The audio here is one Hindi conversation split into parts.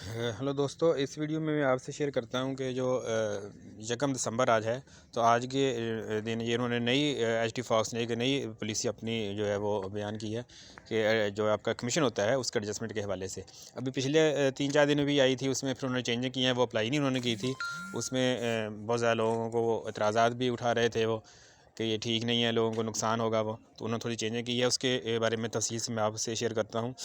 हेलो दोस्तों, इस वीडियो में मैं आपसे शेयर करता हूं कि जो 1 दिसंबर आज है। तो आज के दिन ये इन्होंने नई एचडी फॉक्स ने एक नई पॉलिसी अपनी जो है वो बयान की है कि जो आपका कमीशन होता है उसके एडजस्टमेंट के हवाले से अभी पिछले 3-4 दिन में भी आई थी। उसमें फिर उन्होंने चेंजें की हैं, वो अप्लाई नहीं उन्होंने की थी। उसमें बहुत ज़्यादा लोगों को वो एतराज़ात भी उठा रहे थे वो कि ये ठीक नहीं है, लोगों को नुकसान होगा। वो तो उन्होंने थोड़ी चेंजें की है, उसके बारे में तफसील से मैं आपसे शेयर करता हूँ।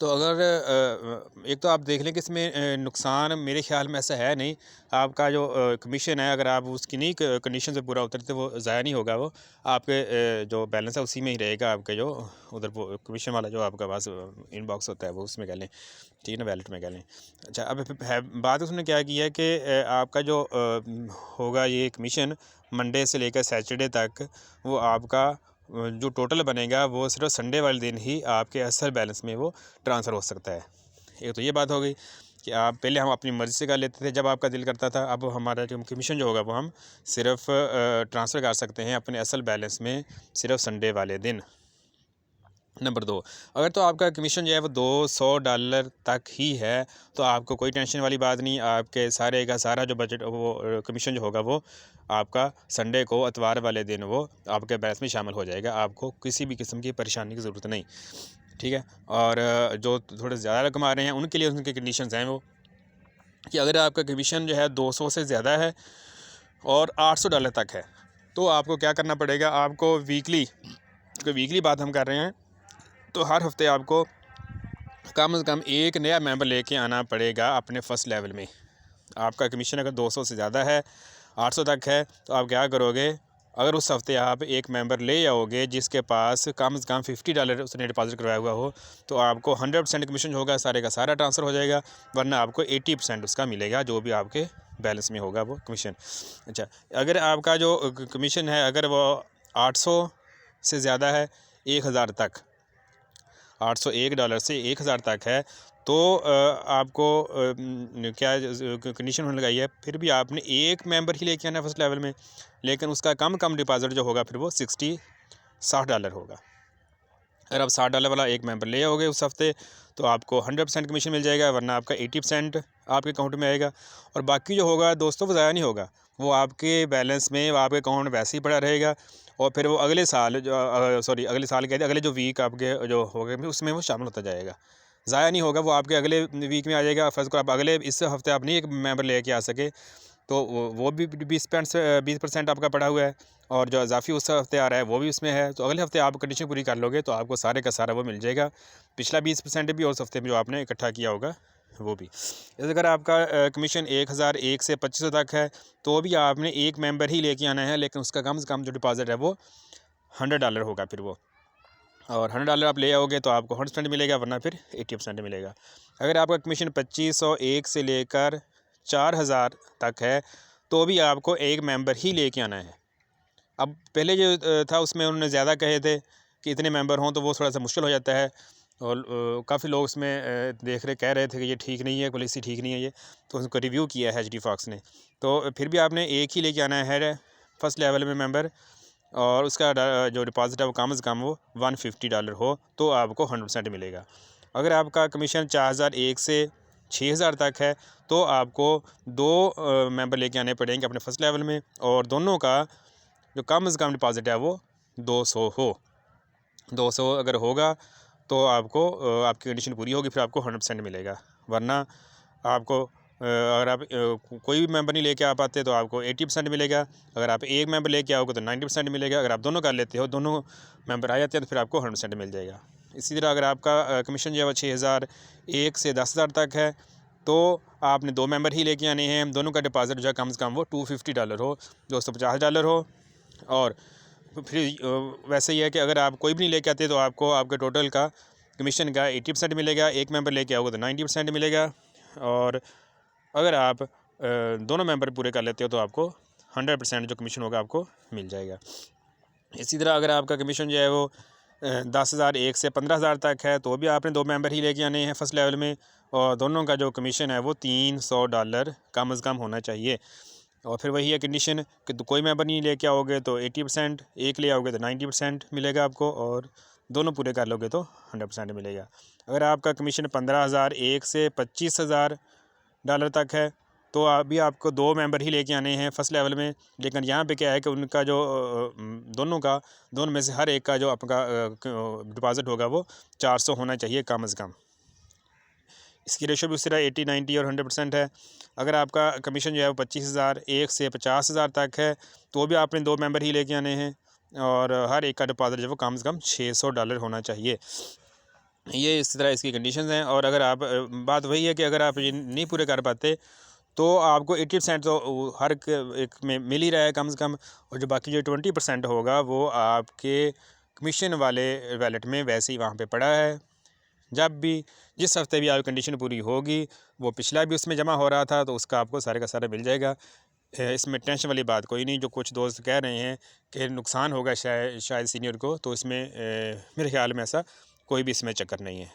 तो अगर एक तो आप देख लें कि इसमें नुकसान मेरे ख़्याल में ऐसा है नहीं। आपका जो कमीशन है, अगर आप उसकी नहीं कंडीशन से पूरा उतरते, वो ज़ाया नहीं होगा। वो आपके जो बैलेंस है उसी में ही रहेगा। आपके जो उधर वो कमीशन वाला जो आपका पास इनबॉक्स होता है वो उसमें कह लें, ठीक है ना, वैलेट में कह लें। अच्छा, अब है बात उसने क्या की है कि आपका जो होगा ये कमीशन मंडे से लेकर सैटरडे तक वो आपका जो टोटल बनेगा वो सिर्फ संडे वाले दिन ही आपके असल बैलेंस में वो ट्रांसफ़र हो सकता है। एक तो ये बात हो गई कि आप पहले हम अपनी मर्ज़ी से कर लेते थे जब आपका दिल करता था। अब हमारा जो कमीशन जो होगा वो हम सिर्फ ट्रांसफ़र कर सकते हैं अपने असल बैलेंस में सिर्फ संडे वाले दिन। नंबर 2, अगर तो आपका कमीशन जो है वो $200 तक ही है तो आपको कोई टेंशन वाली बात नहीं। आपके सारे का सारा जो बजट वो कमीशन जो होगा वो आपका संडे को इतवार वाले दिन वो आपके बैलेंस में शामिल हो जाएगा। आपको किसी भी किस्म की परेशानी की ज़रूरत नहीं, ठीक है। और जो थोड़े ज़्यादा कमा रहे हैं उनके लिए उनके कंडीशंस हैं वो कि अगर आपका कमीशन जो है 200 से ज़्यादा है और $800 तक है तो आपको क्या करना पड़ेगा। आपको वीकली बात हम कर रहे हैं, तो हर हफ्ते आपको कम से कम एक नया मेंबर लेके आना पड़ेगा अपने फर्स्ट लेवल में। आपका कमीशन अगर 200 से ज़्यादा है, 800 तक है, तो आप क्या करोगे। अगर उस हफ्ते आप एक मेंबर ले आओगे जिसके पास कम से कम $50 उसने डिपॉजिट करवाया हुआ हो, तो आपको 100% कमीशन होगा, सारे का सारा ट्रांसफ़र हो जाएगा। वरना आपको 80% उसका मिलेगा, जो भी आपके बैलेंस में होगा वो कमीशन। अच्छा, अगर आपका जो कमीशन है अगर वो 800 से ज़्यादा है, 1000 तक, $801 से 1000 तक है, तो आपको क्या कंडीशन होने लगाई है, फिर भी आपने एक मेंबर ही लेके आना है फर्स्ट लेवल में, लेकिन उसका कम डिपॉजिट जो होगा फिर वो $60 होगा। अगर आप $60 वाला एक मेंबर ले आओगे उस हफ्ते तो आपको 100% कमीशन मिल जाएगा, वरना आपका 80% आपके अकाउंट में आएगा। और बाकी जो होगा दोस्तों वो ज़ाया नहीं होगा, वो आपके बैलेंस में वो आपके अकाउंट में वैसे ही पड़ा रहेगा। और फिर वो अगले साल जो अगले साल कहते अगले जो वीक आपके जो होगा उसमें वो शामिल होता जाएगा। ज़ाया नहीं होगा, वो आपके अगले वीक में आ जाएगा। फ़र्ज़ को आप अगले इस हफ्ते आप नहीं एक मेंबर लेके आ सके, तो वो भी 20% आपका पड़ा हुआ है, और जो इजाफ़ी उस हफ्ते आ रहा है वो भी उसमें है। तो अगले हफ्ते आप कंडीशन पूरी कर लोगे तो आपको सारे का सारा वो मिल जाएगा, पिछला 20% भी और उस हफ्ते में जो आपने इकट्ठा किया होगा वो भी। जैसे अगर आपका कमीशन 1001 से 2500 तक है तो भी आपने एक मेंबर ही लेके आना है, लेकिन उसका कम से कम जो डिपॉजिट है वो $100 होगा फिर वो। और $100 आप ले आओगे तो आपको 100% मिलेगा, वरना फिर 80% मिलेगा। अगर आपका कमीशन 2501 से लेकर 4000 तक है तो भी आपको एक मेंबर ही लेके आना है। अब पहले जो था उसमें उन्होंने ज़्यादा कहे थे कि इतने मेंबर हों, तो वो थोड़ा सा मुश्किल हो जाता है। और काफ़ी लोग उसमें देख रहे कह रहे थे कि ये ठीक नहीं है, पॉलिसी ठीक नहीं है ये, तो उसको रिव्यू किया है एचडी फॉक्स ने। तो फिर भी आपने एक ही लेके आना है फर्स्ट लेवल में मेंबर, और उसका जो डिपॉज़िट है वो कम से कम वो $150 हो तो आपको 100% मिलेगा। अगर आपका कमीशन 4001 से 6000 तक है तो आपको 2 मेंबर लेके आने पड़ेंगे अपने फर्स्ट लेवल में, और दोनों का जो कम से कम डिपॉज़िट है वो 200 हो। 200 अगर होगा तो आपको आपकी कंडीशन पूरी होगी, फिर आपको 100% मिलेगा। वरना आपको अगर आप कोई भी मेंबर नहीं लेके आ पाते तो आपको 80% मिलेगा। अगर आप एक मेंबर लेके आओगे तो 90% मिलेगा। अगर आप दोनों कर लेते हो, दोनों मेंबर आ जाते हैं, तो फिर आपको 100% मिल जाएगा। इसी तरह अगर आपका कमीशन जो है वो 6001 से 10,000 तक है तो आपने 2 मेंबर ही लेके आने हैं। दोनों का डिपॉज़िट जो है कम से कम वो $250 हो, $250 हो। और फिर वैसे ही है कि अगर आप कोई भी नहीं लेके आते तो आपको आपके टोटल का कमीशन का 80% मिलेगा। एक मेंबर लेके आओगे तो 90% मिलेगा। और अगर आप दोनों मेंबर पूरे कर लेते हो तो आपको 100% जो कमीशन होगा आपको मिल जाएगा। इसी तरह अगर आपका कमीशन जो है वो 10,001 से 15,000 तक है तो भी आपने 2 मेंबर ही लेके आने हैं फर्स्ट लेवल में, और दोनों का जो कमीशन है वो $300 कम से कम होना चाहिए। और फिर वही है कंडीशन कि तो कोई मेंबर नहीं लेके आओगे तो 80%, एक ले आओगे तो 90% मिलेगा आपको, और दोनों पूरे कर लोगे तो 100% मिलेगा। अगर आपका कमीशन 15,001 से $25,000 तक है तो अभी आपको 2 मेंबर ही लेके आने हैं फर्स्ट लेवल में। लेकिन यहाँ पे क्या है कि उनका जो दोनों में से हर एक का जो आपका डिपॉज़िट होगा वो 400 होना चाहिए कम से कम। इसकी रेशो भी उसी तरह 80, 90 और 100% है। अगर आपका कमीशन जो है वो 25,001 से 50,000 तक है तो भी आपने 2 मेंबर ही लेके आने हैं और हर एक का डिपॉज़िट जो है वो कम से कम $600 होना चाहिए। ये इस तरह इसकी कंडीशंस हैं। और अगर आप बात वही है कि अगर आप ये नहीं पूरे कर पाते तो आपको 80% तो हर एक में मिल ही रहा है कम से कम, और जो बाकी जो 20% होगा वो आपके कमीशन वाले वैलेट में वैसे ही वहाँ पे पड़ा है। जब भी जिस हफ्ते भी आपकी कंडीशन पूरी होगी वो पिछला भी उसमें जमा हो रहा था तो उसका आपको सारे का सारा मिल जाएगा। इसमें टेंशन वाली बात कोई नहीं। जो कुछ दोस्त कह रहे हैं कि नुकसान होगा शायद सीनियर को, तो इसमें मेरे ख्याल में ऐसा कोई भी इसमें चक्कर नहीं है।